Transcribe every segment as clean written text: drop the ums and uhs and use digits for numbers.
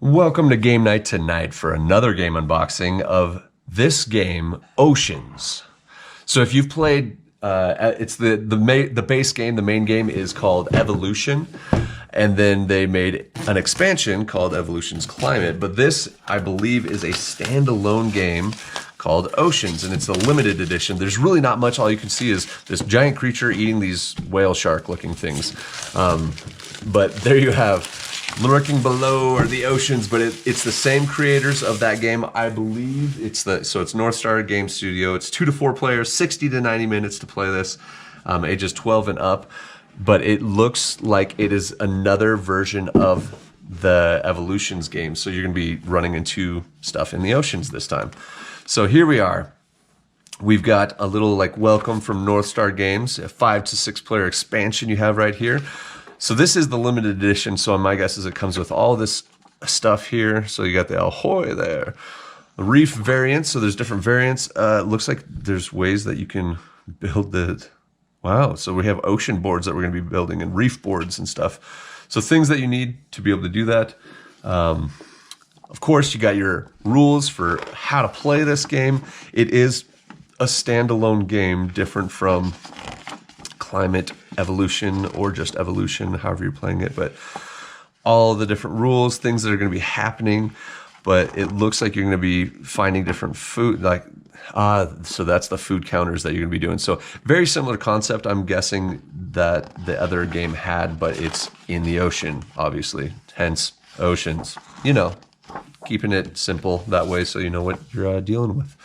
Welcome to game night tonight for another game unboxing of this game, Oceans. So if you've played, it's the base game, the main game is called Evolution, and then they made an expansion called Evolution's Climate, but this, I believe, is a standalone game called Oceans, and it's a limited edition. There's really not much. All you can see is this giant creature eating these whale shark looking things. But there you have, lurking below are the oceans, but it's the same creators of that game, I believe. So it's North Star Game Studio. It's 2 to 4 players, 60 to 90 minutes to play this, ages 12 and up. But it looks like it is another version of the Evolutions game. So you're gonna be running into stuff in the oceans this time. So here we are. We've got a little welcome from North Star Games, a 5 to 6 player expansion you have right here. So this is the limited edition, so my guess is it comes with all this stuff here. So you got the Ahoy there. The Reef variant, so there's different variants. Looks like there's ways that you can build the, wow. So we have ocean boards that we're gonna be building and reef boards and stuff. So things that you need to be able to do that. Of course, you got your rules for how to play this game. It is a standalone game, different from Climate, Evolution, or just Evolution, however you're playing it, but all the different rules, things that are going to be happening, but it looks like you're going to be finding different food, so that's the food counters that you're going to be doing. So very similar concept, I'm guessing, that the other game had, but it's in the ocean, obviously, hence Oceans. You know, keeping it simple that way so you know what you're dealing with.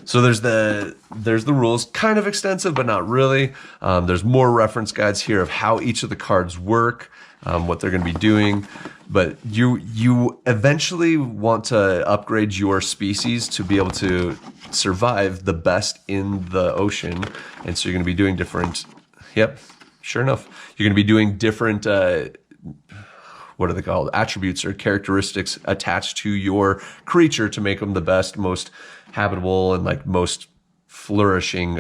So there's the rules, kind of extensive, but not really. There's more reference guides here of how each of the cards work, what they're going to be doing. But you eventually want to upgrade your species to be able to survive the best in the ocean. And so you're going to be doing different, yep, sure enough. You're going to be doing different, what are they called? Attributes or characteristics attached to your creature to make them the best, most habitable, and most flourishing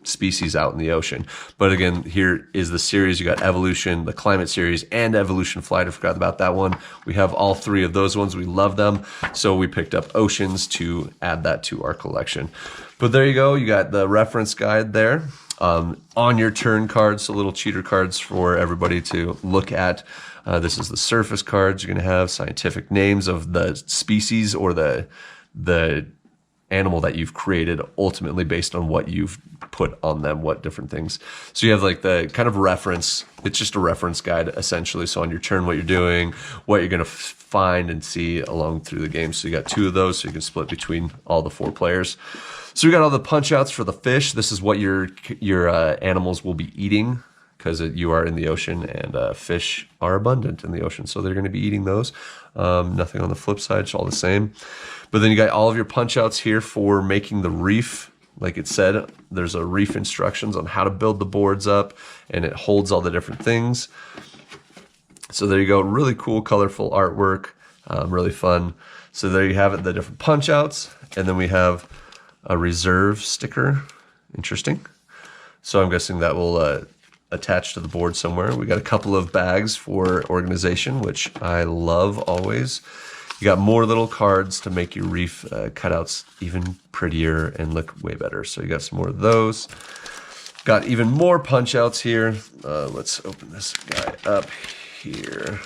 species out in the ocean. But again, here is the series. You got Evolution, the Climate series, and Evolution Flight. I forgot about that one. We have all 3 of those ones. We love them. So we picked up Oceans to add that to our collection. But there you go. You got the reference guide there. On your turn cards, so little cheater cards for everybody to look at. This is the surface cards. You're going to have scientific names of the species or the animal that you've created, ultimately based on what you've put on them, what different things. So you have the kind of reference. It's just a reference guide, essentially. So on your turn, what you're doing, what you're going to find and see along through the game. So you got 2 of those, so you can split between all the 4 players. So we got all the punch outs for the fish. This is what your animals will be eating, because you are in the ocean, and fish are abundant in the ocean, so they're going to be eating those. Nothing on the flip side, it's all the same. But then you got all of your punch outs here for making the reef. Like it said, there's a reef instructions on how to build the boards up, and it holds all the different things. So there you go, really cool, colorful artwork, really fun. So there you have it, the different punch outs, and then we have a reserve sticker. Interesting. So I'm guessing that will attached to the board somewhere. We got a couple of bags for organization, which I love always. You got more little cards to make your reef cutouts even prettier and look way better. So you got some more of those. Got even more punch outs here. Let's open this guy up here.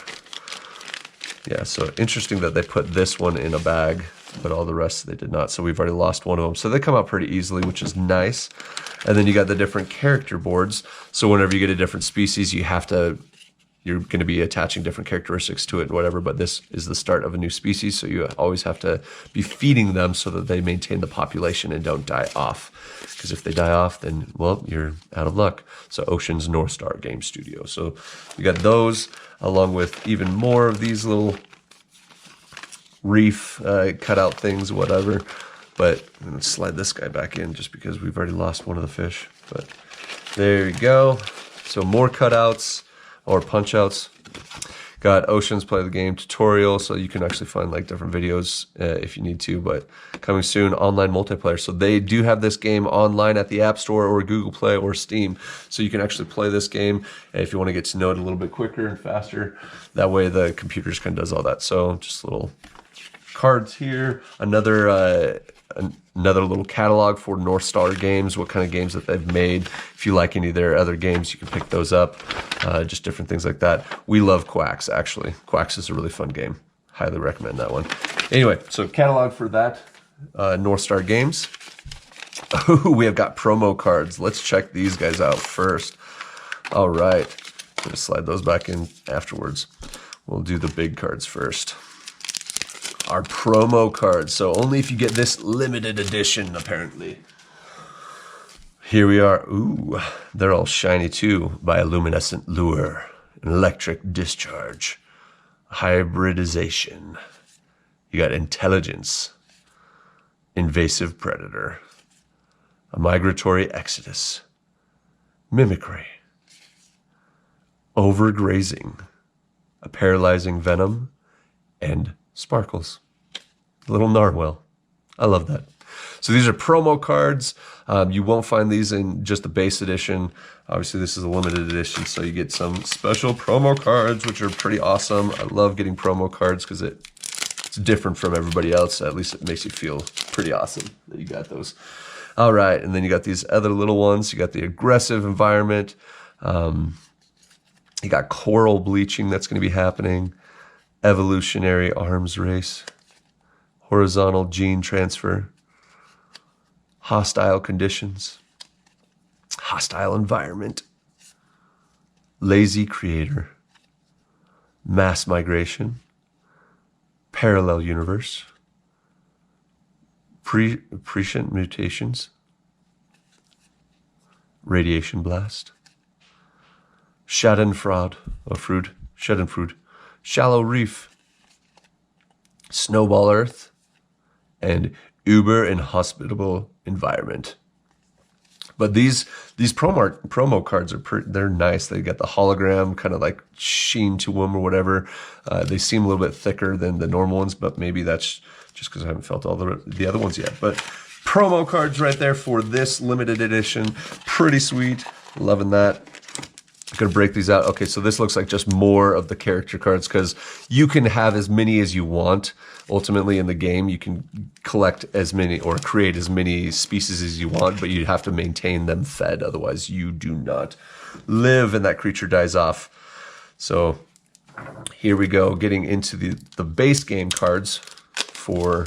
Yeah, so interesting that they put this one in a bag, but all the rest they did not. So we've already lost one of them. So they come out pretty easily, which is nice. And then you got the different character boards. So whenever you get a different species, you're going to be attaching different characteristics to it and whatever, but this is the start of a new species. So you always have to be feeding them so that they maintain the population and don't die off. Because if they die off, then, well, you're out of luck. So Oceans North Star Game Studio. So you got those along with even more of these little reef cutout things, whatever. But I'm going to slide this guy back in just because we've already lost one of the fish. But there you go. So more cutouts or punch outs. Got Oceans Play the Game tutorial, so you can actually find like different videos if you need to, but coming soon, online multiplayer. So they do have this game online at the App Store or Google Play or Steam, so you can actually play this game if you want to get to know it a little bit quicker and faster. That way the computer just kind of does all that. So just little cards here, another little catalog for North Star Games, what kind of games that they've made. If you like any of their other games, you can pick those up, just different things like that. We love Quacks, actually. Quacks is a really fun game. Highly recommend that one. Anyway, so catalog for that, North Star Games. We have got promo cards. Let's check these guys out first. All right, I'm gonna slide those back in afterwards. We'll do the big cards first. Our promo cards. So only if you get this limited edition, apparently. Here we are. Ooh, they're all shiny too. Bioluminescent lure, an electric discharge, hybridization. You got intelligence, invasive predator, a migratory exodus, mimicry, overgrazing, a paralyzing venom, and sparkles. Little narwhal. I love that. So these are promo cards. You won't find these in just the base edition. Obviously, this is a limited edition, so you get some special promo cards, which are pretty awesome. I love getting promo cards because it's different from everybody else. At least it makes you feel pretty awesome that you got those. All right, and then you got these other little ones. You got the aggressive environment. You got coral bleaching that's going to be happening. Evolutionary arms race, horizontal gene transfer, hostile conditions, hostile environment, lazy creator, mass migration, parallel universe, prescient mutations, radiation blast, Schadenfreude, shallow reef, snowball earth, and uber inhospitable environment. But these promo cards they're nice. They got the hologram kind of like sheen to them or whatever. They seem a little bit thicker than the normal ones, but maybe that's just because I haven't felt all the other ones yet. But promo cards right there for this limited edition. Pretty sweet. Loving that. I'm gonna break these out. Okay, so this looks like just more of the character cards because you can have as many as you want. Ultimately in the game, you can collect as many or create as many species as you want, but you have to maintain them fed. Otherwise, you do not live and that creature dies off. So here we go, getting into the base game cards for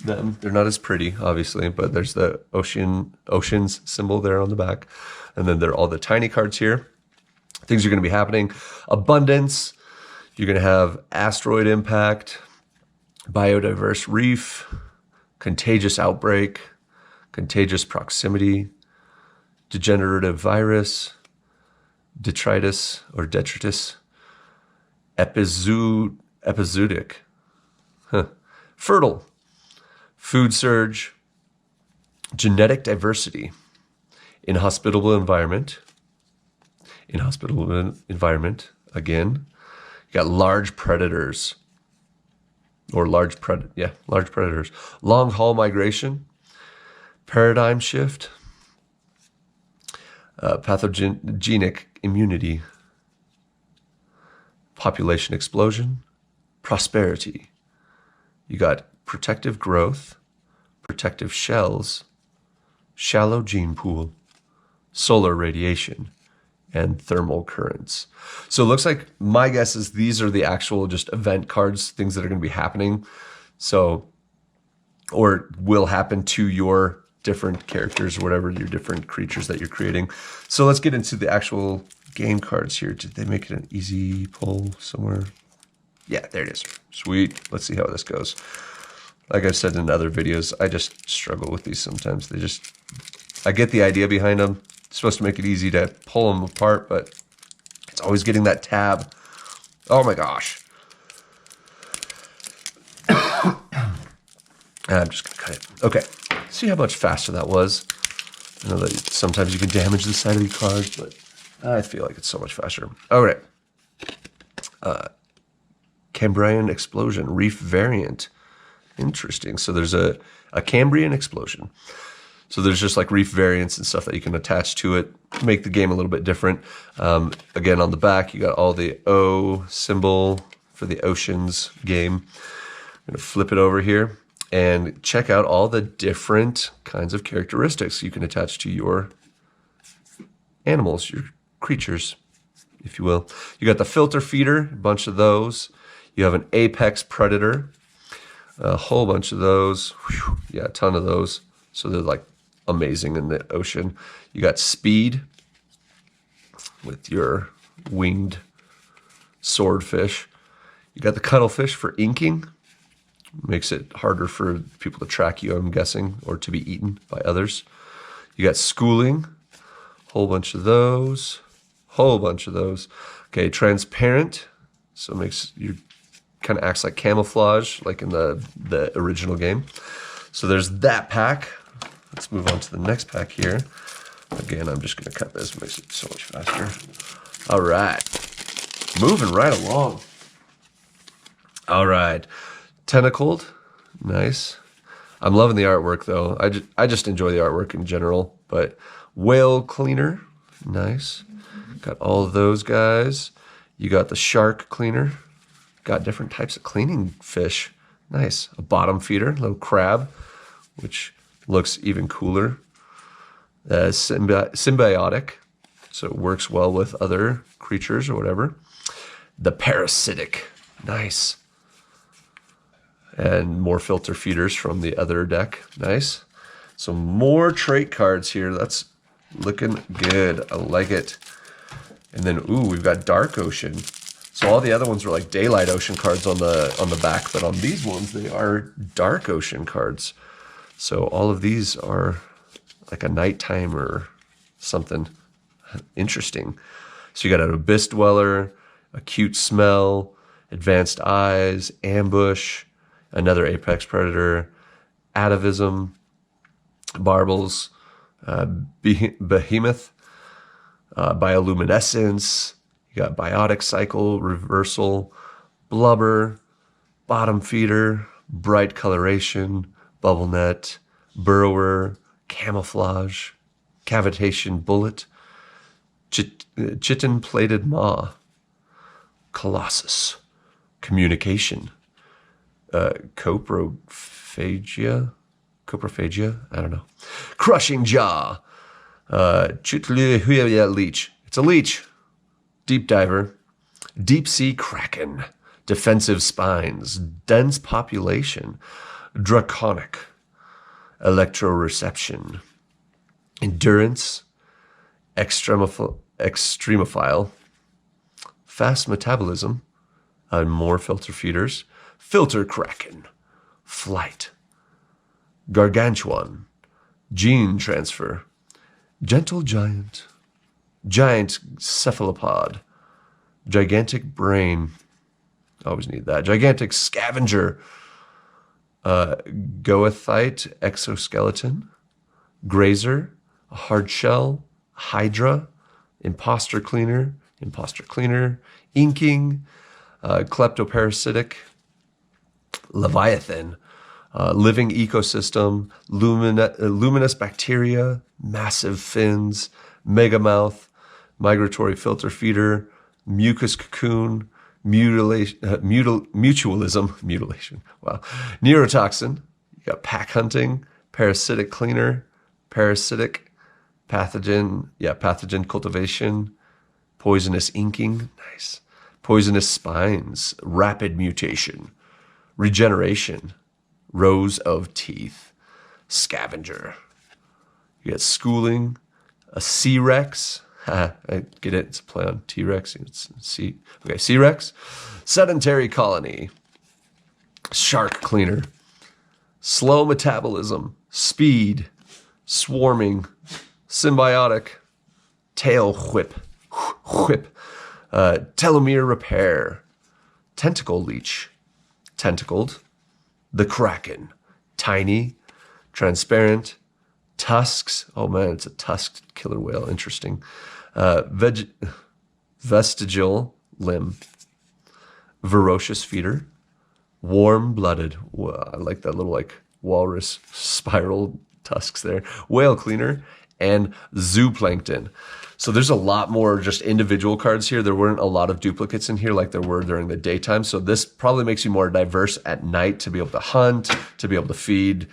them. They're not as pretty, obviously, but there's the oceans symbol there on the back. And then there are all the tiny cards here. Things are going to be happening. Abundance. You're going to have asteroid impact, biodiverse reef, contagious outbreak, contagious proximity, degenerative virus, detritus or detritus, epizootic, fertile, food surge, genetic diversity, inhospitable environment, again. You got large predators, or large predators. Long haul migration, paradigm shift, pathogenic immunity, population explosion, prosperity. You got protective growth, protective shells, shallow gene pool, solar radiation, and thermal currents. So it looks like, my guess is these are the actual just event cards, things that are going to be happening. So, or will happen to your different characters or whatever, your different creatures that you're creating. So let's get into the actual game cards here. Did they make it an easy pull somewhere? Yeah, there it is. Sweet. Let's see how this goes. Like I've said in other videos, I just struggle with these sometimes. I get the idea behind them. It's supposed to make it easy to pull them apart, but it's always getting that tab. Oh my gosh. I'm just gonna cut it. Okay, see how much faster that was? I know that sometimes you can damage the side of your cards, but I feel like it's so much faster. All right. Cambrian explosion, reef variant. Interesting. So there's a Cambrian explosion. So there's just like reef variants and stuff that you can attach to it, make the game a little bit different. Again, on the back, you got all the O symbol for the Oceans game. I'm going to flip it over here and check out all the different kinds of characteristics you can attach to your animals, your creatures, if you will. You got the filter feeder, a bunch of those. You have an apex predator, a whole bunch of those. Whew, yeah, a ton of those. So they're like amazing in the ocean. You got speed with your winged swordfish. You got the cuttlefish for inking. Makes it harder for people to track you, I'm guessing, or to be eaten by others. You got schooling, whole bunch of those, whole bunch of those. Okay, transparent, so it makes you kind of acts like camouflage, like in the original game. So there's that pack. Let's move on to the next pack here. Again, I'm just gonna cut this, makes it so much faster. All right, moving right along. All right, tentacled, nice. I'm loving the artwork though. I just enjoy the artwork in general, but whale cleaner, nice. Got all of those guys. You got the shark cleaner. Got different types of cleaning fish. Nice. A bottom feeder, little crab, which looks even cooler. Symbiotic, so it works well with other creatures or whatever. The parasitic, nice. And more filter feeders from the other deck, nice. So more trait cards here. That's looking good. I like it. And then, ooh, we've got Dark Ocean. So all the other ones were like Daylight Ocean cards on the back, but on these ones, they are Dark Ocean cards. So all of these are like a nighttime or something interesting. So you got an Abyss Dweller, Acute Smell, Advanced Eyes, Ambush, another Apex Predator, Atavism, Barbles, Behemoth, Bioluminescence. You got Biotic Cycle, Reversal, Blubber, Bottom Feeder, Bright Coloration, Bubble Net, Burrower, Camouflage, Cavitation Bullet, Chitin Plated Maw, Colossus, Communication, Coprophagia, I don't know, Crushing Jaw, Leech. It's a leech. Deep Diver, Deep Sea Kraken, Defensive Spines, Dense Population, Draconic, Electroreception, Endurance, Extremophile, Fast Metabolism, and more filter feeders, Filter Kraken, Flight, Gargantuan, Gene Transfer, Gentle Giant, Giant Cephalopod, Gigantic Brain, always need that, Gigantic Scavenger, Goethite Exoskeleton, Grazer, Hard Shell, Hydra, Imposter Cleaner, Inking, Kleptoparasitic, Leviathan, Living Ecosystem, Luminous Bacteria, Massive Fins, Megamouth, Migratory Filter Feeder, Mucus Cocoon, Mutualism, wow, Neurotoxin, you got Pack Hunting, Parasitic Cleaner, Parasitic, Pathogen Cultivation, Poisonous Inking, nice, Poisonous Spines, Rapid Mutation, Regeneration, Rows of Teeth, Scavenger, you got Schooling, a C-Rex, I get it, it's a play on T-Rex, C-Rex, Sedentary Colony, Shark Cleaner, Slow Metabolism, Speed, Swarming, Symbiotic, Tail Whip, Telomere Repair, Tentacle Leech, Tentacled, the Kraken, Tiny, Transparent, Tusks. Oh man, it's a tusked killer whale. Interesting. Vestigial Limb, Ferocious Feeder, Warm-Blooded, I like that little like walrus spiral tusks there, Whale Cleaner, and Zooplankton. So there's a lot more just individual cards here. There weren't a lot of duplicates in here like there were during the daytime. So this probably makes you more diverse at night to be able to hunt, to be able to feed,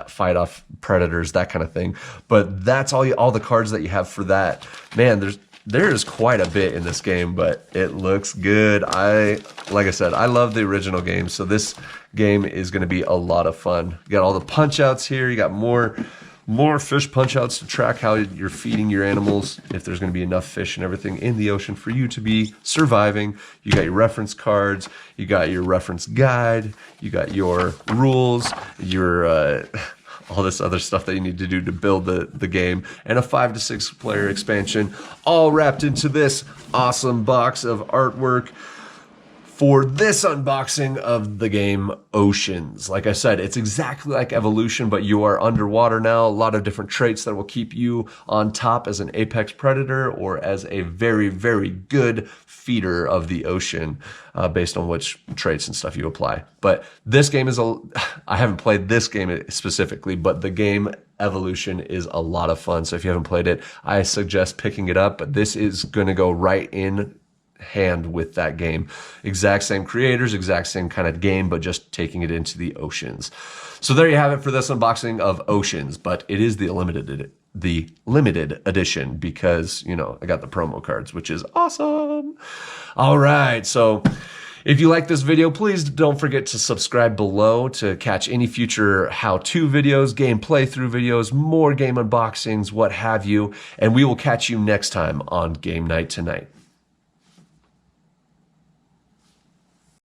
fight off predators, that kind of thing. But that's all the cards that you have for that. Man, there's quite a bit in this game, but it looks good. Like I said, I love the original game. So this game is going to be a lot of fun. You got all the punch outs here. You got more fish punch outs to track how you're feeding your animals, if there's going to be enough fish and everything in the ocean for you to be surviving. You got your reference cards, you got your reference guide, you got your rules, your all this other stuff that you need to do to build the game, and a 5 to 6 player expansion, all wrapped into this awesome box of artwork. For this unboxing of the game Oceans. Like I said, it's exactly like Evolution, but you are underwater now. A lot of different traits that will keep you on top as an apex predator or as a very, very good feeder of the ocean, based on which traits and stuff you apply. But this game is I haven't played this game specifically, but the game Evolution is a lot of fun. So if you haven't played it, I suggest picking it up, but this is going to go right in hand with that game. Exact same creators, exact same kind of game, but just taking it into the oceans. So there you have it for this unboxing of Oceans, but it is the limited edition because, you know, I got the promo cards, which is awesome. All right, so if you like this video, please don't forget to subscribe below to catch any future how-to videos, game playthrough videos, more game unboxings, what have you, and we will catch you next time on Game Night Tonight.